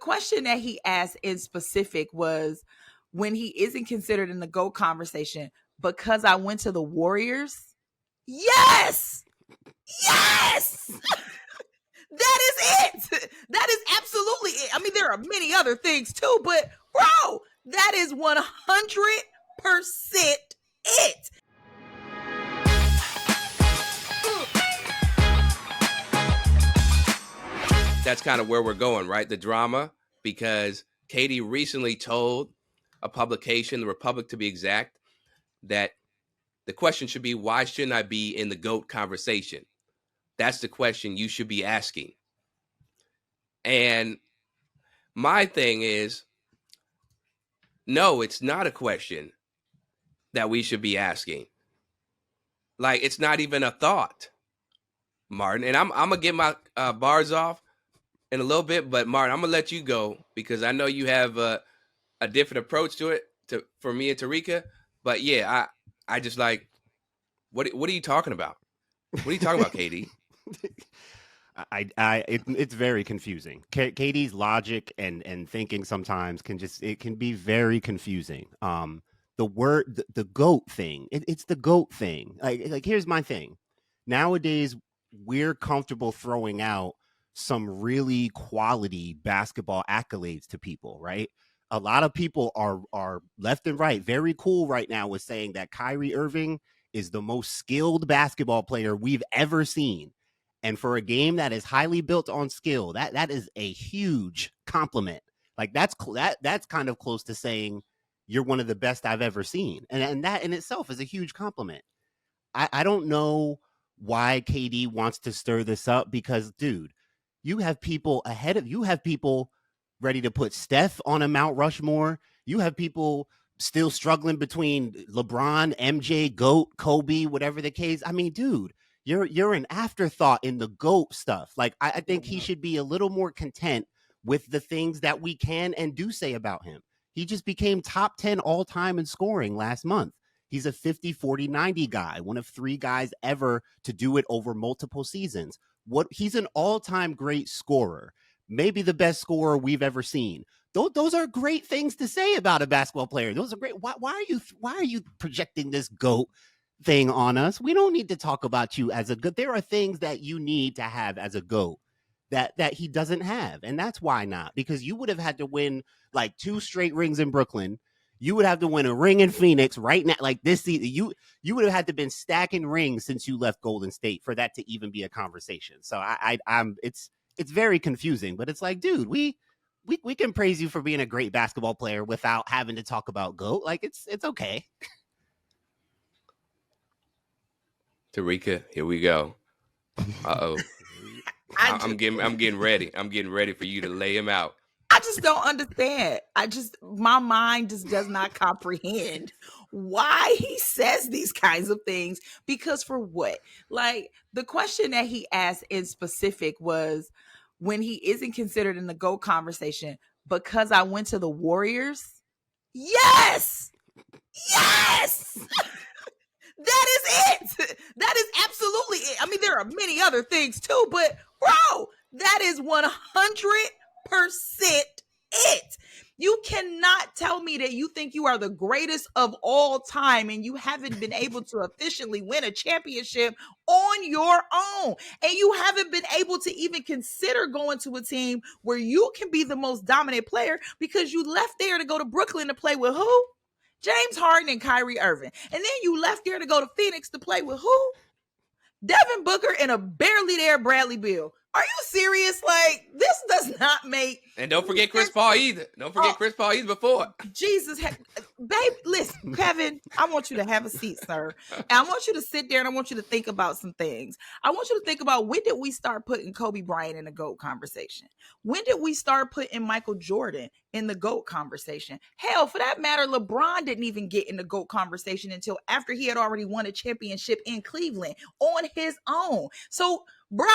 question that he asked in specific was when he isn't considered in the GOAT conversation because I went to the Warriors. Yes! Yes! That is it. That is absolutely it. I mean, there are many other things too, but bro, that is 100% it. That's kind of where we're going, right? The drama, because Katie recently told a publication, The Republic to be exact, that the question should be, why shouldn't I be in the GOAT conversation? That's the question you should be asking. And my thing is, no, it's not a question that we should be asking. Like, it's not even a thought, Martin. And I'm going to get my bars off in a little bit, but Martin, I'm going to let you go because I know you have a different approach to it for me and Tarika. But yeah, I just like, what are you talking about? What are you talking about, KD? It's very confusing. Katie's logic and thinking sometimes can be very confusing. The GOAT thing, it's the GOAT thing. Like here's my thing. Nowadays, we're comfortable throwing out some really quality basketball accolades to people, right? A lot of people are left and right very cool right now with saying that Kyrie Irving is the most skilled basketball player we've ever seen. And for a game that is highly built on skill, that is a huge compliment. Like that's kind of close to saying you're one of the best I've ever seen. And that in itself is a huge compliment. I don't know why KD wants to stir this up because, dude, you have people ready to put Steph on a Mount Rushmore. You have people still struggling between LeBron, MJ, GOAT, Kobe, whatever the case. I mean, dude, you're an afterthought in the GOAT stuff. Like, I think he should be a little more content with the things that we can and do say about him. He just became top 10 all time in scoring last month. He's a 50, 40, 90 guy, one of 3 guys ever to do it over multiple seasons. He's an all-time great scorer, maybe the best scorer we've ever seen. Those are great things to say about a basketball player. Those are great. Why are you projecting this GOAT thing on us? We don't need to talk about you as a GOAT. There are things that you need to have as a GOAT that he doesn't have, and that's why not. Because you would have had to win like 2 straight rings in Brooklyn. You would have to win a ring in Phoenix right now, like this season. You would have had to been stacking rings since you left Golden State for that to even be a conversation. So it's very confusing. But it's like, dude, we can praise you for being a great basketball player without having to talk about GOAT. Like it's okay. Tarika, here we go. Uh-oh. I'm getting ready. I'm getting ready for you to lay him out. I just don't understand. My mind just does not comprehend why he says these kinds of things. Because for what? Like, the question that he asked in specific was when he isn't considered in the GOAT conversation because I went to the Warriors. Yes! Yes! That is it. That is absolutely it. I mean, there are many other things too, but bro, that is 100% it. You cannot tell me that you think you are the greatest of all time and you haven't been able to efficiently win a championship on your own. And you haven't been able to even consider going to a team where you can be the most dominant player because you left there to go to Brooklyn to play with who? James Harden and Kyrie Irving. And then you left there to go to Phoenix to play with who? Devin Booker and a barely there Bradley Beal. Are you serious? Like, this does not make... And don't forget Chris Paul either. Don't forget Chris Paul either before. Jesus. Babe, listen, Kevin, I want you to have a seat, sir. And I want you to sit there and I want you to think about some things. I want you to think about, when did we start putting Kobe Bryant in the GOAT conversation? When did we start putting Michael Jordan in the GOAT conversation? Hell, for that matter, LeBron didn't even get in the GOAT conversation until after he had already won a championship in Cleveland on his own. So, bro...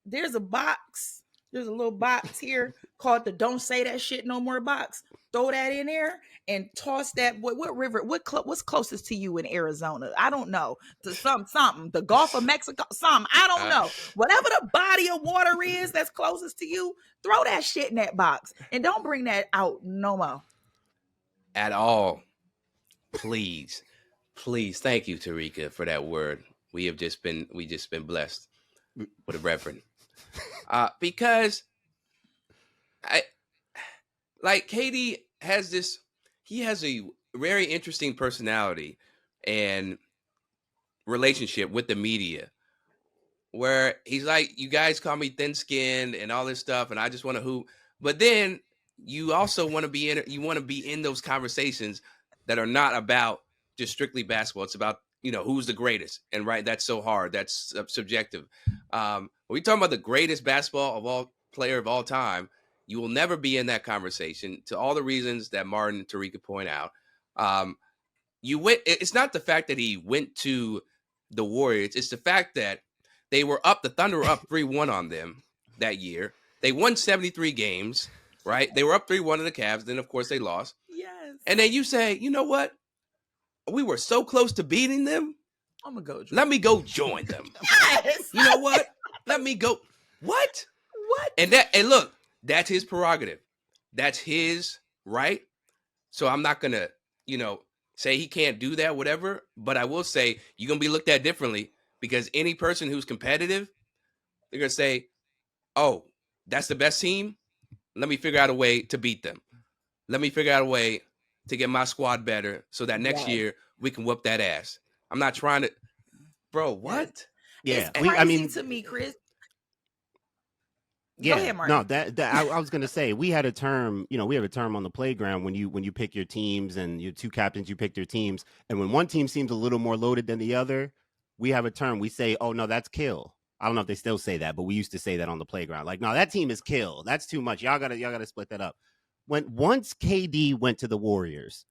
There's a box There's a little box here called the "Don't Say That Shit No More" box. Throw that in there and toss that. What river? What's closest to you in Arizona? I don't know. To something. The Gulf of Mexico. Something. I don't Uh, know. Whatever the body of water is that's closest to you, throw that shit in that box and don't bring that out no more. at all. Please. Please. Thank you, Tarika, for that word. We just been blessed with a reverend. Because I like Katie has this, he has a very interesting personality and relationship with the media where he's like, you guys call me thin skinned and all this stuff, and I just want to hoop. But then you also want to be in those conversations that are not about just strictly basketball. It's about, who's the greatest. And right, that's so hard. That's subjective. When we talk about the greatest player of all time, you will never be in that conversation to all the reasons that Martin and Tarika point out. It's not the fact that he went to the Warriors. It's the fact that the Thunder were up 3-1 on them that year. They won 73 games, right? They were up 3-1 to the Cavs. Then, of course, they lost. Yes. And then you say, you know what? We were so close to beating them. I'm going to go. Let me go join them. Yes. You know what? Let me go. What? What? And look, that's his prerogative. That's his right. So I'm not going to, say he can't do that, whatever. But I will say you're going to be looked at differently because any person who's competitive, they're going to say, oh, that's the best team. Let me figure out a way to beat them. Let me figure out a way to get my squad better so that next year we can whoop that ass. I'm not trying to, bro, what? Yeah. It's crazy to me, Chris. Yeah, go ahead, Martin. No, that I was gonna say we had a term, we have a term on the playground when you pick your teams and your two captains, you pick their teams, and when one team seems a little more loaded than the other, we have a term. We say, "Oh no, that's kill." I don't know if they still say that, but we used to say that on the playground. Like, no, that team is kill. That's too much. Y'all gotta split that up. Once KD went to the Warriors,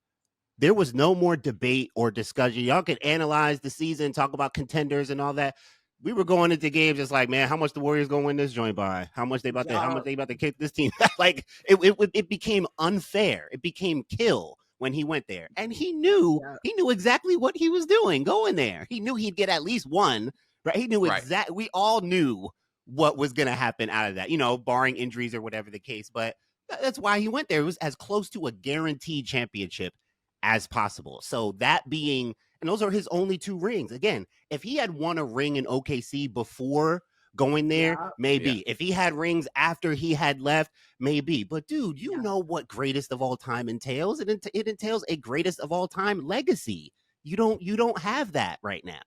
there was no more debate or discussion. Y'all could analyze the season, talk about contenders and all that. We were going into games just like, man, how much the Warriors gonna win this joint by? How much they about to kick this team? Like it became unfair. It became kill when he went there, and he knew exactly what he was doing going there. He knew he'd get at least one. Right? He knew exactly. We all knew what was gonna happen out of that. Barring injuries or whatever the case. But that's why he went there. It was as close to a guaranteed championship as possible. So that being. And those are his only 2 rings. Again, if he had won a ring in OKC before going there, maybe. Yeah. If he had rings after he had left, maybe. But dude, you know what greatest of all time entails? It entails a greatest of all time legacy. You don't have that right now.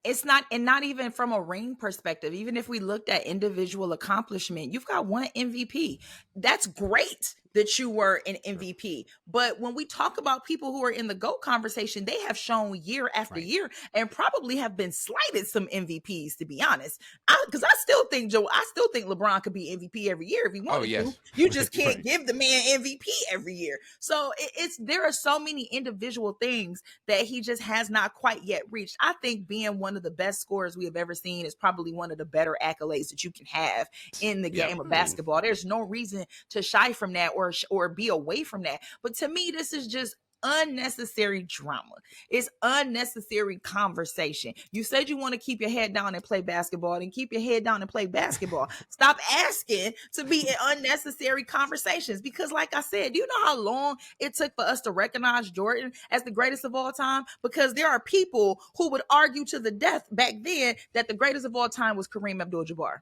It's not, and not even from a ring perspective. Even if we looked at individual accomplishment, you've got 1 MVP. That's great that you were an MVP. But when we talk about people who are in the GOAT conversation, they have shown year after year and probably have been slighted some MVPs, to be honest. Because I still think LeBron could be MVP every year if he wanted to. You just can't give the man MVP every year. So there are so many individual things that he just has not quite yet reached. I think being one of the best scorers we have ever seen is probably one of the better accolades that you can have in the game of basketball. There's no reason to shy from that or be away from that. But to me, this is just unnecessary drama. It's unnecessary conversation. You said you want to keep your head down and play basketball, and keep your head down and play basketball. Stop asking to be in unnecessary conversations, because like I said, do you know how long it took for us to recognize Jordan as the greatest of all time? Because there are people who would argue to the death back then that the greatest of all time was Kareem Abdul-Jabbar.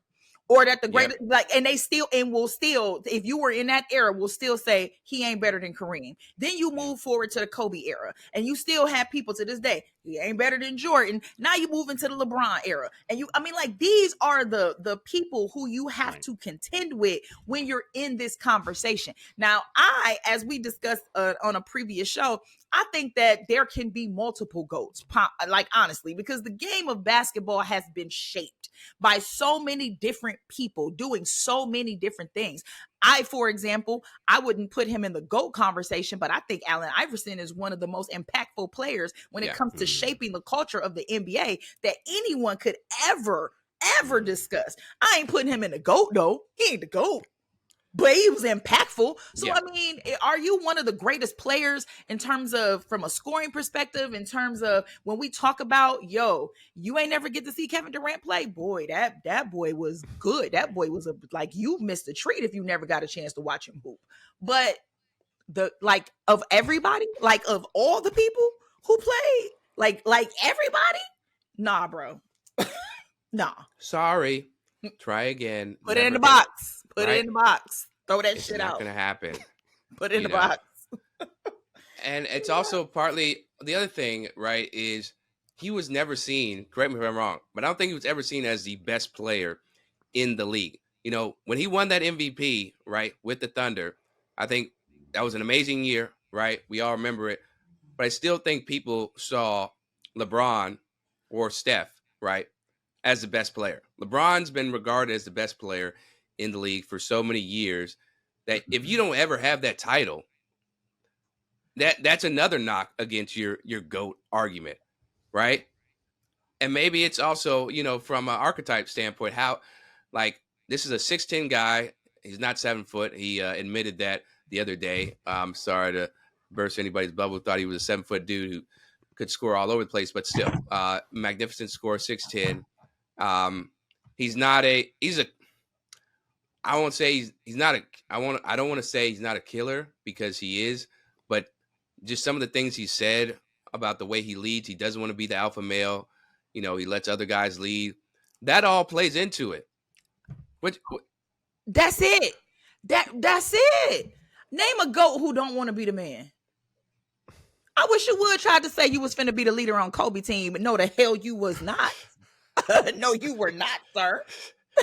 Or that the greatest, and they still, and will still, if you were in that era, will still say he ain't better than Kareem. Then you move forward to the Kobe era, and you still have people to this day, he ain't better than Jordan. Now you move into the LeBron era, and these are the people who you have to contend with when you're in this conversation. Now, as we discussed on a previous show, I think that there can be multiple GOATs, like honestly, because the game of basketball has been shaped by so many different people doing so many different things. For example, I wouldn't put him in the GOAT conversation, but I think Allen Iverson is one of the most impactful players when it comes to shaping the culture of the NBA that anyone could ever ever discussed. I ain't putting him in the GOAT though. He ain't the GOAT, but he was impactful. So, Yeah. I mean, are you one of the greatest players in terms of from a scoring perspective, in terms of when we talk about, you ain't never get to see Kevin Durant play? Boy, that boy was good. That boy was like, you missed a treat if you never got a chance to watch him hoop. But of everybody, like of all the people who played, like everybody, nah, bro. Nah. Sorry. Try again. Put it in the Never gonna, box. Put it right? in the box. Throw that It's shit not out. gonna happen. Put it in You the know. box. And it's also partly the other thing, right, is he was never seen, correct me if I'm wrong, but I don't think he was ever seen as the best player in the league. You know, when he won that MVP, right, with the Thunder, I think that was an amazing year, right? We all remember it. But I still think people saw LeBron or Steph, right, as the best player. LeBron's been regarded as the best player in the league for so many years that if you don't ever have that title, that's another knock against your GOAT argument, right? And maybe it's also, from an archetype standpoint, how like this is a 6'10" guy. He's not 7 foot. He admitted that the other day. I'm sorry to burst anybody's bubble. Thought he was a 7 foot dude who could score all over the place, but still, magnificent score, 6'10". He's a I won't say he's not a I don't want to say he's not a killer because he is, but just some of the things he said about the way he leads, he doesn't want to be the alpha male. He lets other guys lead. That all plays into it. What That's it. That's it. Name a GOAT who don't want to be the man. I wish you would try to say you was finna be the leader on Kobe team, but no, the hell you was not. No, you were not, sir.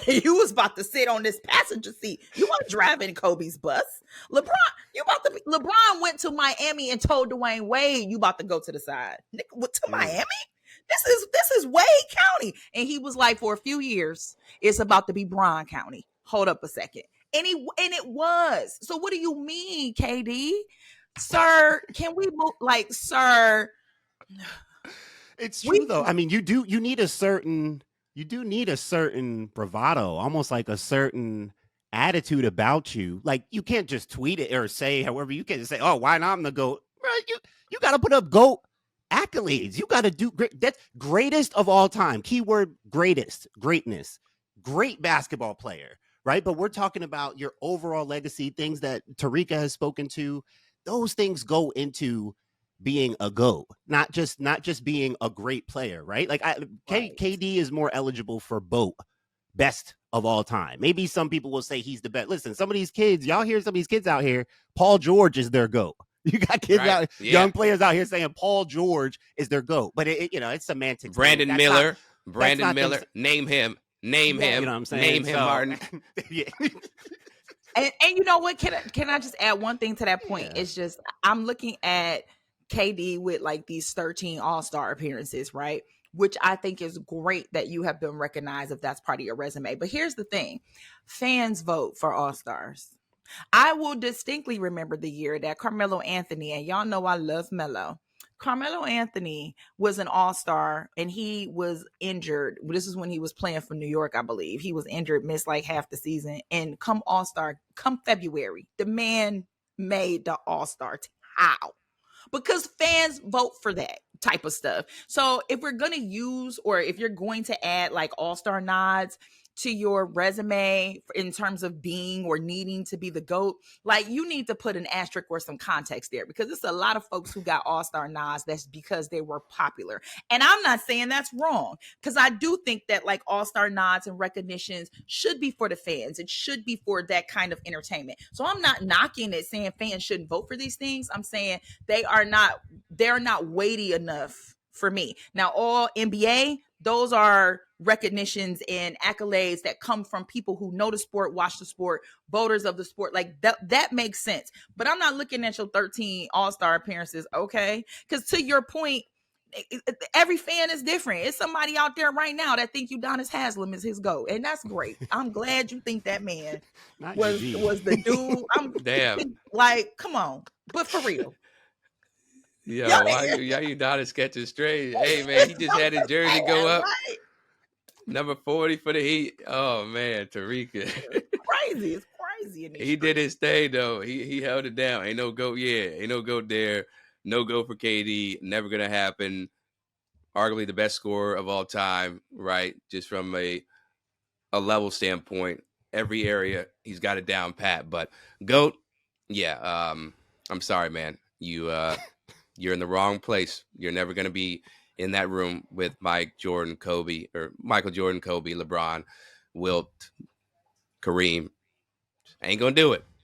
You was about to sit on this passenger seat. You weren't driving Kobe's bus. LeBron went to Miami and told Dwayne Wade, you about to go to the side. To Miami? This is Wade County. And he was like, for a few years, it's about to be Bron County. Hold up a second. And it was. So what do you mean, KD? Sir, can we move sir? It's true though. I mean, you do need a certain bravado, almost like a certain attitude about you. Like you can't just tweet it or say however you can say, oh, why not I'm the GOAT? Right? You got to put up GOAT accolades. You got to do great. That's greatest of all time. Keyword greatest, greatness, great basketball player, right? But we're talking about your overall legacy, things that Tarika has spoken to. Those things go into being a GOAT, not just being a great player, right? Like KD is more eligible for both best of all time. Maybe some people will say he's the best. Listen, some of these kids, y'all hear some of these kids out here, Paul George is their GOAT. You got kids out, young players out here saying Paul George is their GOAT, but it's semantics. Brandon Miller, name him. You know what I'm saying? Name him, Martin. Yeah. And you know what? Can I just add one thing to that point? Yeah. It's just I'm looking at KD with like these 13 All-Star appearances, right? Which I think is great that you have been recognized if that's part of your resume. But here's the thing. Fans vote for All-Stars. I will distinctly remember the year that Carmelo Anthony, and y'all know I love Melo. Carmelo Anthony was an All-Star and he was injured. This is when he was playing for New York, I believe. He was injured, missed like half the season. And come All-Star, come February, the man made the All-Star team. How? Because fans vote for that type of stuff. So if we're going to use, or if you're going to add like All-Star nods to your resume in terms of being or needing to be the GOAT, like you need to put an asterisk or some context there, because it's a lot of folks who got All-Star nods that's because they were popular. And I'm not saying that's wrong, because I do think that like All-Star nods and recognitions should be for the fans. It should be for that kind of entertainment. So I'm not knocking it saying fans shouldn't vote for these things. I'm saying they're not weighty enough for me. Now, all NBA, those are recognitions and accolades that come from people who know the sport, watch the sport, voters of the sport. Like that makes sense. But I'm not looking at your 13 All-Star appearances, okay? Because to your point, every fan is different. It's somebody out there right now that think Udonis Haslem is his GOAT, and that's great. I'm glad you think that man was the dude. I'm damn. Like, come on, but for real. Yeah, why Udonis catching straight? Hey man, he just had his jersey go up. Number 40 for the Heat. Oh man, Tariq. Crazy. It's crazy in these He did streets. his thing though. He held it down. Ain't no goat. Yeah, ain't no goat there. No go for KD. Never gonna happen. Arguably the best scorer of all time, right? Just from a level standpoint, every area he's got it down pat. But GOAT, yeah. I'm sorry, man. You're in the wrong place. You're never gonna be in that room with Mike Jordan, Kobe, or Michael Jordan, Kobe, LeBron, Wilt, Kareem. Ain't gonna do it.